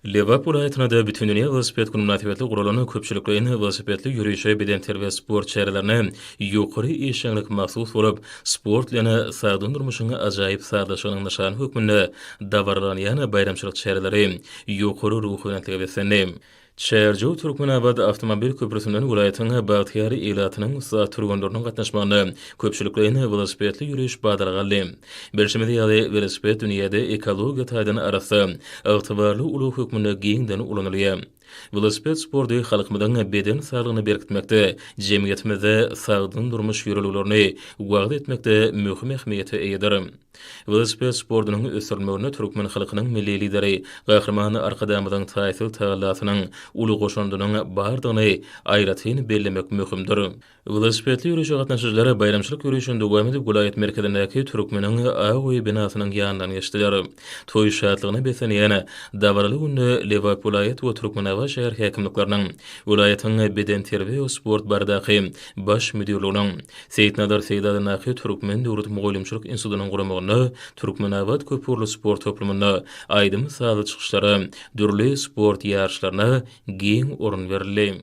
Lebap welaýatynda Bütindünýä welosiped güni münasybetli gurulany köpçülikleýin welosipedli ýörişi beden ve sport çärelerine ýokary eşeňlik mahsus bolup, sport bilen sagdyn durmuşyny ajaýyp sardaşygynyň nişany hökmünde dawarlanýan bayramçylyk çäreleri ýokary ruhy besenli. Çerjow Türkmenabad avtomobil köprüsünden welaýatyň Bagtyary ýylatynyň usta turgunlarynyň gatnaşmagyny köpçülikleýin welosipedli ýürüş badargaly. Berşemede ýaly welosiped dünýäde ekologiýa taýdan arasy ygtybarly uly hökmüne giňden ulanylýar. Velosiped sporty halkymyzyň beden saglygyny berkitmekde, jemgyýetimizde sagdyn durmuş ýörelgelerini wagt etmekde möhüm ähmiýete eýdir. Velosiped sportynyň ösürülmegine türkmen halkynyň milli lideri, gahrymany arkadamyzyň taýsyl tagallatynyň uly goşandynyň bardygyny aýratyn bellemek möhümdir. Velosipedli ýürüşe gatnaşyjylary bayramçylyk ýürüşinde dowam edip vilayet merkezindäki türkmeniň aýy binasynyň ýanyndan geçdiler. Toý şadlygyny besenýän dawarly günde Lebap vilayet we Türkmenaba şäher häkimlikleriniň vilayatyň beden terbiýe we sport baradaky baş müdirliginiň Seýitnazar Seýdadanaky Türkmen döwlet mugallimçilik institutynyň guramagyny Türkmenabad köpürli sport toplumyna aýdym sağly çykyşlary, dürli sport ýarışlaryna giň orun berildi.